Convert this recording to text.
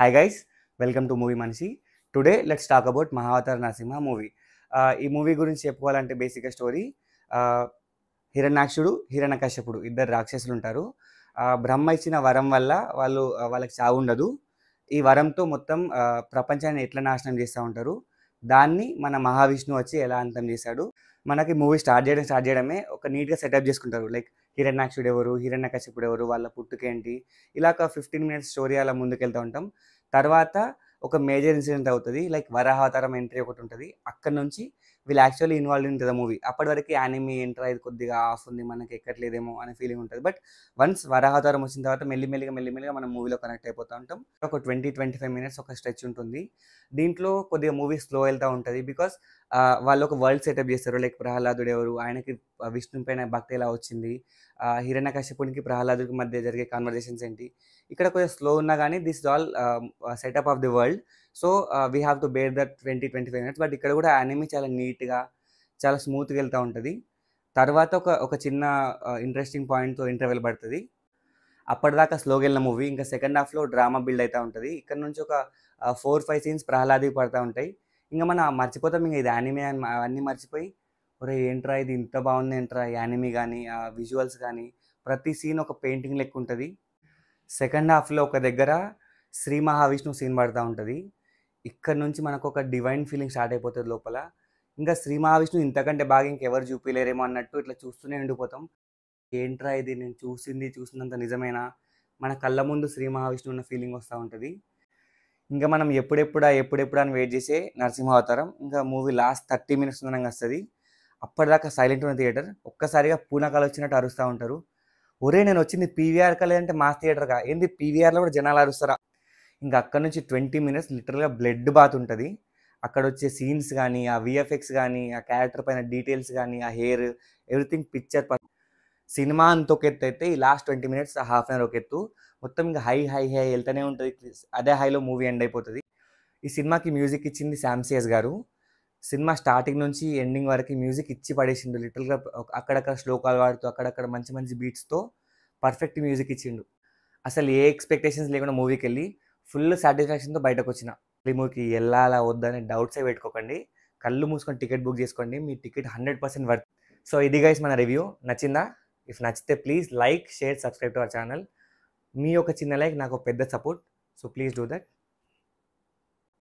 Hi guys, welcome to Movie Manshi. Today let's talk about Mahavatar Narasimha movie. ఈ movie గురించి చెప్పుకోవాలంటే బేసిక్గా story హిరణ్యాక్షుడు హిరణ్యకశ్యపుడు ఇద్దరు రాక్షసులు ఉంటారు. బ్రహ్మ ఇచ్చిన వరం వల్ల వాళ్ళకి చావు ఉండదు. ఈ వరంతో మొత్తం ప్రపంచాన్ని ఎట్లా నాశనం చేస్తూ ఉంటారు, దాన్ని మన మహావిష్ణువు వచ్చి ఎలా అంతం చేశాడు. మనకి మూవీ స్టార్ట్ చేయడమే ఒక నీట్గా సెటప్ చేసుకుంటారు. లైక్ హిరణ్యాక్షుడు ఎవరు, హిరణ్యకశ్యపుడు ఎవరు, వాళ్ళ పుట్టుకేంటి, ఇలా ఒక 15 minutes స్టోరీ అలా ముందుకెళ్తూ ఉంటాం. తర్వాత ఒక మేజర్ ఇన్సిడెంట్ అవుతుంది. లైక్ వరాహావతారం ఎంట్రీ ఒకటి ఉంటుంది. అక్కడ నుంచి వీళ్ళు actually involve in the movie. అప్పటి వరకు యానిమీ ఎంటర్ అయ్యేది కొద్దిగా ఆఫ్ ఉంది, మనకి ఎక్కట్లేదేమో అనే ఫీలింగ్ ఉంటుంది. బట్ వన్స్ వరాహావతారం వచ్చిన తర్వాత మెల్లిమెల్లిగా మనం మూవీలో కనెక్ట్ అయిపోతూ ఉంటాం. ఒక 20-25 minutes ఒక స్ట్రెచ్ ఉంటుంది. దీంట్లో కొద్దిగా మూవీ స్లో వెళ్తూ ఉంటుంది. బికాస్ వాళ్ళు ఒక వరల్డ్ సెటప్ చేస్తారు. లైక్ ప్రహ్లాదుడు ఎవరు, ఆయనకి విష్ణు పైన భక్తి ఎలా వచ్చింది, హిరణ్యకశ్యపునికి ప్రహ్లాదుడికి మధ్య జరిగే కాన్వర్జేషన్స్ ఏంటి, ఇక్కడ కొంచెం స్లో ఉన్నా కానీ this is all setup of the world. So we have to bear that 20-25 minutes. But ఇక్కడ కూడా యానిమీ చాలా నీట్గా చాలా స్మూత్గా వెళ్తూ ఉంటుంది. తర్వాత ఒక చిన్న ఇంట్రెస్టింగ్ పాయింట్తో ఇంటర్వెల్ పడుతుంది. అప్పటిదాకా స్లోగా వెళ్ళిన మూవీ ఇంకా సెకండ్ హాఫ్లో డ్రామా బిల్డ్ అవుతూ ఉంటుంది. ఇక్కడ నుంచి ఒక 4-5 scenes ప్రహ్లాదికి పడుతూ ఉంటాయి. ఇంకా మనం మర్చిపోతాం, ఇంకా ఇది యానిమే అని అవన్నీ మర్చిపోయి, ఒరే ఏంట్రా ఇది ఇంత బాగుంది ఏంట్రా, యానిమీ కానీ ఆ విజువల్స్ కానీ ప్రతి సీన్ ఒక పెయింటింగ్ లెక్క ఉంటుంది. సెకండ్ హాఫ్లో ఒక దగ్గర శ్రీ మహావిష్ణువు సీన్ పడుతూ ఉంటుంది. ఇక్కడ నుంచి మనకు ఒక డివైన్ ఫీలింగ్ స్టార్ట్ అయిపోతుంది లోపల. ఇంకా శ్రీ మహావిష్ణువు ఇంతకంటే బాగా ఇంకెవరు చూపించలేరేమో అన్నట్టు ఇట్లా చూస్తూనే ఉండిపోతాం. ఏంట్రా ఇది, నేను చూసినంత నిజమేనా, మన కళ్ళ ముందు శ్రీ మహావిష్ణువు ఉన్న ఫీలింగ్ వస్తూ ఉంటుంది. ఇంకా మనం ఎప్పుడెప్పుడు అని వెయిట్ చేసే నరసింహావతారం ఇంకా మూవీ లాస్ట్ 30 minutes ఉండగా వస్తుంది. అప్పటిదాకా సైలెంట్ ఉన్న థియేటర్ ఒక్కసారిగా పూనకాలు వచ్చినట్టు అరుస్తూ ఉంటారు. ఒరే నేను వచ్చింది పీవీఆర్ కా లేదంటే మాస్ థియేటర్గా, ఏంది పీవీఆర్లో కూడా జనాలు అరుస్తారా. ఇంకా అక్కడ నుంచి 20 minutes లిటరల్గా బ్లడ్ బాత్ ఉంటుంది. అక్కడ వచ్చే సీన్స్ కానీ, ఆ విఎఫ్ఎక్స్ కానీ, ఆ క్యారెక్టర్ పైన డీటెయిల్స్ కానీ, ఆ హెయిర్, ఎవ్రీథింగ్ పిక్చర్. సినిమా అంత ఒక ఎత్తు అయితే ఈ last 20 minutes half an hour ఒక ఎత్తు, మొత్తం ఇంకా హై వెళ్తూనే ఉంటుంది. అదే హైలో మూవీ ఎండ్ అయిపోతుంది. ఈ సినిమాకి మ్యూజిక్ ఇచ్చింది శామ్సియస్ గారు. సినిమా స్టార్టింగ్ నుంచి ఎండింగ్ వరకు మ్యూజిక్ ఇచ్చి పడేసిండు. లిటరల్గా అక్కడక్కడ శ్లోకాలు వాడుతూ అక్కడక్కడ మంచి బీట్స్తో పర్ఫెక్ట్ మ్యూజిక్ ఇచ్చిండు. అసలు ఏ ఎక్స్పెక్టేషన్స్ లేకుండా మూవీకి వెళ్ళి ఫుల్ సాటిస్ఫాక్షన్తో బయటకు వచ్చిన. ఈ మూవీకి వెళ్ళాలా వద్దని డౌట్సే పెట్టుకోకండి. కళ్ళు మూసుకొని టికెట్ బుక్ చేసుకోండి, మీ టికెట్ 100% వర్త్. సో ఇది గైస్ మన రివ్యూ. నచ్చిందా? ఇఫ్ నచ్చితే please like, share, subscribe to our channel. మీ ఒక చిన్న లైక్ నాకు పెద్ద support. So please do that.